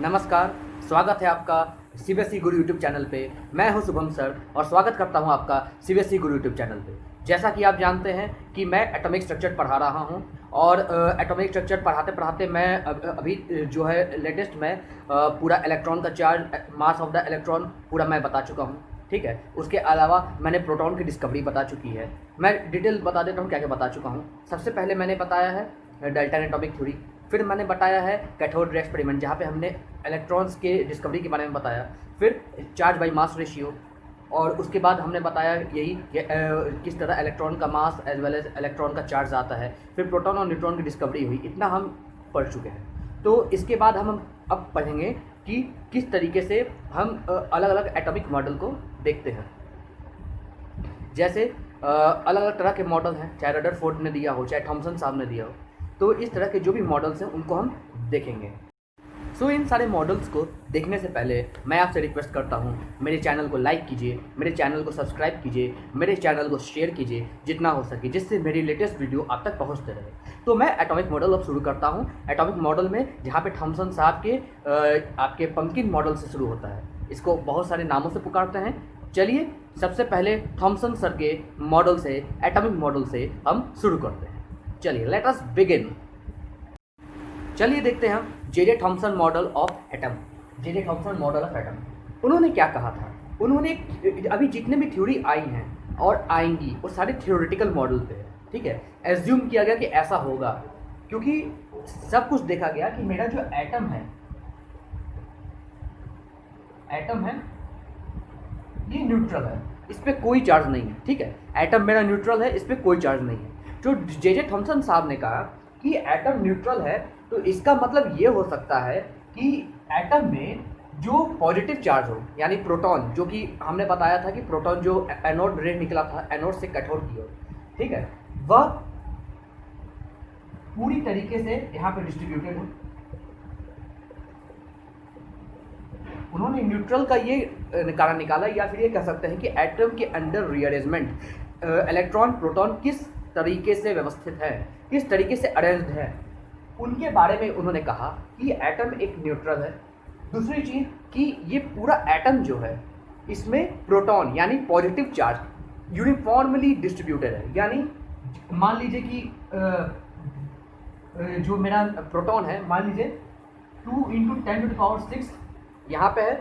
नमस्कार, स्वागत है आपका सीबीएसई गुरु यूट्यूब चैनल पे। मैं हूं शुभम सर और स्वागत करता हूं आपका सीबीएसई गुरु यूट्यूब चैनल पे। जैसा कि आप जानते हैं कि मैं एटॉमिक स्ट्रक्चर पढ़ा रहा हूं और एटॉमिक स्ट्रक्चर पढ़ाते पढ़ाते मैं अभी जो है लेटेस्ट में पूरा इलेक्ट्रॉन का charge, mass of the electron पूरा मैं बता चुका हूं। ठीक है, उसके अलावा मैंने प्रोटॉन की डिस्कवरी बता चुकी है। मैं डिटेल बता देता हूँ क्या क्या बता चुका हूँ। सबसे पहले मैंने बताया है डाल्टन एटॉमिक थ्योरी, फिर मैंने बताया है कैथोड रे एक्सपेरिमेंट जहाँ पे हमने इलेक्ट्रॉन्स के डिस्कवरी के बारे में बताया, फिर चार्ज बाई मास रेशियो, और उसके बाद हमने बताया यही किस तरह इलेक्ट्रॉन का mass as well as electron का चार्ज आता है, फिर प्रोटॉन और न्यूट्रॉन की डिस्कवरी हुई। इतना हम पढ़ चुके हैं। तो इसके बाद हम अब पढ़ेंगे कि किस तरीके से हम अलग अलग एटॉमिक मॉडल को देखते हैं। जैसे अलग अलग तरह के मॉडल हैं, चाहे रदरफोर्ड ने दिया हो, चाहे थॉमसन साहब ने दिया हो। तो इस तरह के जो भी मॉडल्स हैं उनको हम देखेंगे। इन सारे मॉडल्स को देखने से पहले मैं आपसे रिक्वेस्ट करता हूं, मेरे चैनल को लाइक कीजिए, मेरे चैनल को सब्सक्राइब कीजिए, मेरे चैनल को शेयर कीजिए जितना हो सके, जिससे मेरी लेटेस्ट वीडियो आप तक पहुंचते रहे। तो मैं एटॉमिक मॉडल अब शुरू करता हूं। एटॉमिक मॉडल में जहां पे थॉमसन साहब के आपके पंकिन मॉडल से शुरू होता है, इसको बहुत सारे नामों से पुकारते हैं। चलिए सबसे पहले थॉमसन सर के मॉडल से, एटॉमिक मॉडल से हम शुरू करते हैं। चलिए लेट अस बिगिन। चलिए देखते हैं J Thomson model of atom. J Thomson model of atom, उन्होंने क्या कहा था? उन्होंने अभी जितने भी थ्योरी आई हैं और आएंगी वो सारे थ्योरेटिकल मॉडल पे है। ठीक है, एज्यूम किया गया कि ऐसा होगा क्योंकि सब कुछ देखा गया कि मेरा जो एटम है ये न्यूट्रल है, इस पर कोई चार्ज नहीं है। ठीक है, एटम मेरा न्यूट्रल है, इस पर कोई चार्ज नहीं है। जो जे थॉमसन साहब ने कहा कि एटम न्यूट्रल है, तो इसका मतलब ये हो सकता है कि एटम में जो पॉजिटिव चार्ज हो, यानी प्रोटॉन, जो कि हमने बताया था कि प्रोटॉन जो एनोड रे निकला था एनोड से कैथोड की ओर, ठीक है, वह पूरी तरीके से यहाँ पे डिस्ट्रीब्यूटेड है। उन्होंने न्यूट्रल का ये कारण निकाला, या फिर ये कह सकते हैं कि एटम के अंडर रीअरेंजमेंट इलेक्ट्रॉन प्रोटॉन किस तरीके से व्यवस्थित है, किस तरीके से अरेंज्ड है, उनके बारे में उन्होंने कहा कि एटम एक न्यूट्रल है। दूसरी चीज़ कि ये पूरा एटम जो है इसमें प्रोटॉन यानी पॉजिटिव चार्ज यूनिफॉर्मली डिस्ट्रीब्यूटेड है। यानी मान लीजिए कि जो मेरा प्रोटॉन है, मान लीजिए 2 × 10⁶ यहाँ पे है,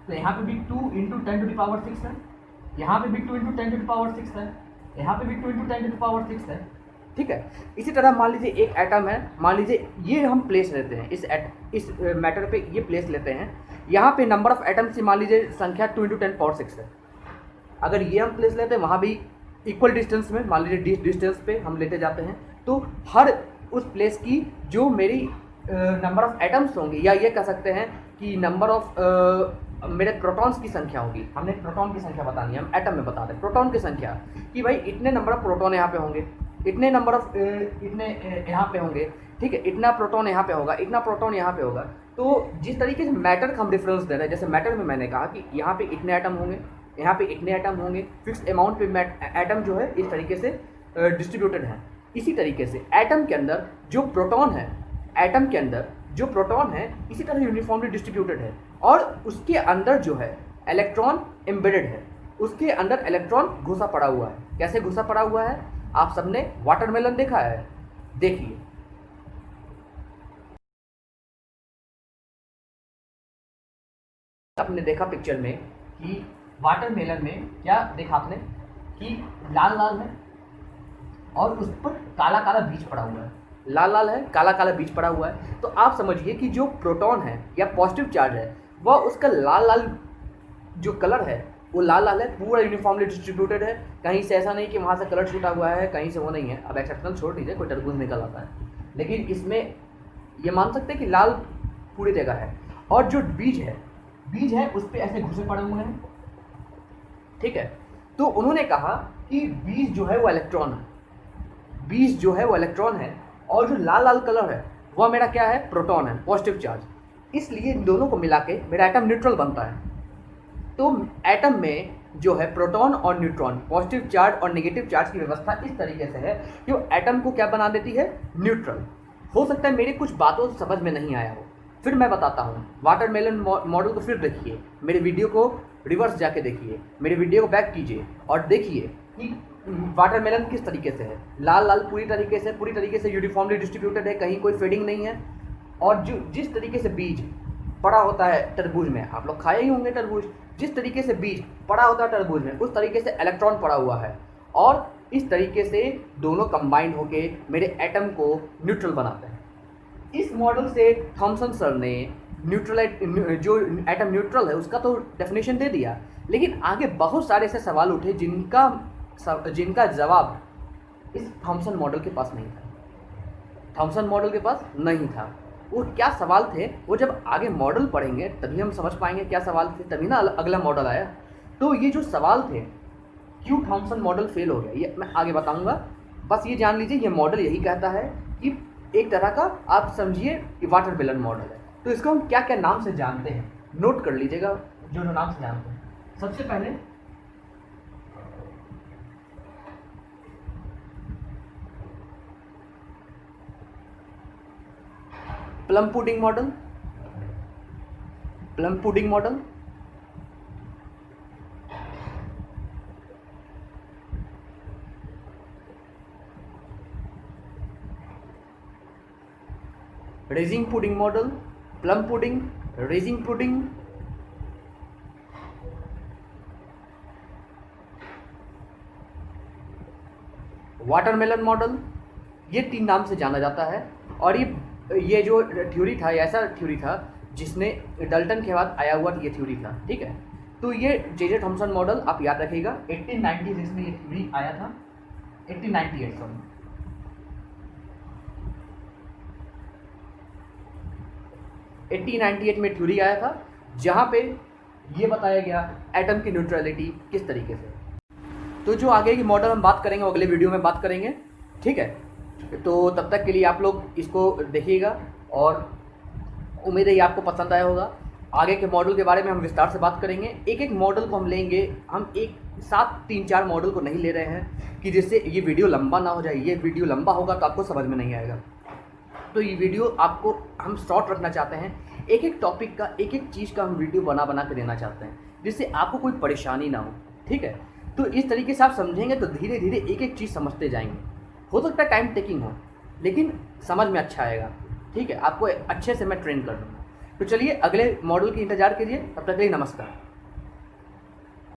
तो यहाँ पे भी 2 × 10⁶ है, यहाँ पे भी 2 × 10⁶ है, यहाँ पे भी 2 × 10⁶ है। ठीक है, इसी तरह मान लीजिए एक एटम है, मान लीजिए ये हम प्लेस लेते हैं इस मैटर पे, ये प्लेस लेते हैं। यहाँ पे नंबर ऑफ एटम्स की मान लीजिए संख्या 2 × 10⁶ है। अगर ये हम प्लेस लेते हैं वहाँ भी इक्वल डिस्टेंस में, मान लीजिए डिस्टेंस पे हम लेते जाते हैं, तो हर उस प्लेस की जो मेरी नंबर ऑफ एटम्स होंगी, या ये कह सकते हैं कि नंबर ऑफ मेरे प्रोटॉन्स की संख्या होगी। हमने प्रोटॉन की संख्या बतानी है, हम एटम में बता दें प्रोटॉन की संख्या कि भाई इतने नंबर ऑफ प्रोटॉन यहाँ पे होंगे, इतने नंबर ऑफ इतने यहाँ पे होंगे। ठीक है, इतना प्रोटॉन यहाँ पे होगा, इतना प्रोटॉन यहाँ पे होगा। तो जिस तरीके से मैटर का हम डिफरेंस दे रहे हैं, जैसे मैटर में मैंने कहा कि यहाँ पे इतने एटम होंगे, यहाँ पे इतने एटम होंगे, फिक्स अमाउंट पे एटम जो है इस तरीके से डिस्ट्रीब्यूटेड है। इसी तरीके से एटम के अंदर जो प्रोटॉन है, एटम के अंदर जो प्रोटॉन है इसी तरह यूनिफॉर्मली डिस्ट्रीब्यूटेड है, और उसके अंदर जो है इलेक्ट्रॉन एम्बेडेड है, उसके अंदर इलेक्ट्रॉन घुसा पड़ा हुआ है। कैसे घुसा पड़ा हुआ है? आप सबने वाटरमेलन देखा है, देखिए। आपने देखा पिक्चर में कि वाटरमेलन में क्या देखा आपने कि लाल लाल है और उस पर काला काला बीज पड़ा हुआ है, लाल लाल है, काला काला बीज पड़ा हुआ है। तो आप समझिए कि जो प्रोटॉन है या पॉजिटिव चार्ज है, वह उसका लाल लाल जो कलर है वो लाल लाल है, पूरा यूनिफॉर्मली डिस्ट्रीब्यूटेड है। कहीं से ऐसा नहीं कि वहाँ से कलर छूटा हुआ है, कहीं से वो नहीं है। अब एक्सेप्शनल छोड़ दीजिए, कोई टरबूज निकल आता है, लेकिन इसमें ये मान सकते हैं कि लाल पूरी जगह है। और जो बीज है उस पर ऐसे घुसे पड़े हुए हैं। ठीक है, तो उन्होंने कहा कि बीज जो है वो इलेक्ट्रॉन है, बीज जो है वो इलेक्ट्रॉन है, और जो लाल लाल कलर है वह मेरा क्या है? प्रोटॉन है, पॉजिटिव चार्ज। इसलिए इन दोनों को मिला के मेरा एटम न्यूट्रल बनता है। तो एटम में जो है प्रोटॉन और न्यूट्रॉन, पॉजिटिव चार्ज और नेगेटिव चार्ज की व्यवस्था इस तरीके से है कि वो एटम को क्या बना देती है? न्यूट्रल। हो सकता है मेरी कुछ बातों समझ में नहीं आया हो, फिर मैं बताता हूँ। वाटरमेलन मॉडल को फिर देखिए, मेरे वीडियो को रिवर्स जाके देखिए, मेरे वीडियो को बैक कीजिए और देखिए कि वाटरमेलन किस तरीके से है। लाल लाल पूरी तरीके से यूनिफॉर्मली डिस्ट्रीब्यूटेड है, कहीं कोई फेडिंग नहीं है। और जो जिस तरीके से बीज पड़ा होता है तरबूज में, आप लोग खाए ही होंगे तरबूज, जिस तरीके से बीज पड़ा होता है तरबूज में, उस तरीके से इलेक्ट्रॉन पड़ा हुआ है। और इस तरीके से दोनों कंबाइंड होके मेरे एटम को न्यूट्रल बनाते हैं। इस मॉडल से थॉमसन सर ने जो एटम न्यूट्रल है उसका तो डेफिनेशन दे दिया, लेकिन आगे बहुत सारे ऐसे सवाल उठे जिनका जवाब इस थॉमसन मॉडल के पास नहीं था। थॉमसन मॉडल के पास नहीं था। वो क्या सवाल थे, वो जब आगे मॉडल पढ़ेंगे तभी हम समझ पाएंगे क्या सवाल थे, तभी ना अगला मॉडल आया। तो ये जो सवाल थे, क्यों थॉमसन मॉडल फेल हो गया, ये मैं आगे बताऊंगा। बस ये जान लीजिए, ये मॉडल यही कहता है कि एक तरह का आप समझिए कि वाटरमेलन मॉडल है। तो इसको हम क्या क्या नाम से जानते हैं, नोट कर लीजिएगा जो नाम से जानते हैं। सबसे पहले plum pudding model, raising pudding model, plum pudding, raising pudding, watermelon model, ये 3 नाम से जाना जाता है। और ये जो थ्योरी था, ऐसा थ्योरी था जिसने डाल्टन के बाद आया हुआ ये थ्योरी था, ठीक है। तो ये जे थॉमसन मॉडल आप याद रखिएगा, 1896 में ये थ्योरी आया था, 1898 सॉरी, 1898 में थ्योरी आया था, जहाँ पे ये बताया गया एटम की न्यूट्रलिटी किस तरीके से। तो जो आगे की मॉडल हम बात करेंगे, अगले वीडियो में बात करेंगे, ठीक है। तो तब तक के लिए आप लोग इसको देखिएगा और उम्मीद है ये आपको पसंद आया होगा। आगे के मॉडल के बारे में हम विस्तार से बात करेंगे। एक एक मॉडल को हम लेंगे, हम एक साथ 3-4 मॉडल को नहीं ले रहे हैं कि जिससे ये वीडियो लंबा ना हो जाए। ये वीडियो लंबा होगा तो आपको समझ में नहीं आएगा। तो ये वीडियो आपको हम शॉर्ट रखना चाहते हैं, एक एक टॉपिक का, एक एक चीज़ का हम वीडियो बना के देना चाहते हैं, जिससे आपको कोई परेशानी ना हो, ठीक है। तो इस तरीके से आप समझेंगे तो धीरे धीरे एक एक चीज़ समझते जाएंगे। हो सकता है टाइम टेकिंग हो, लेकिन समझ में अच्छा आएगा, ठीक है। आपको अच्छे से मैं ट्रेन कर दूँगा। तो चलिए अगले मॉडल की इंतज़ार कीजिए, तब तक के लिए नमस्कार।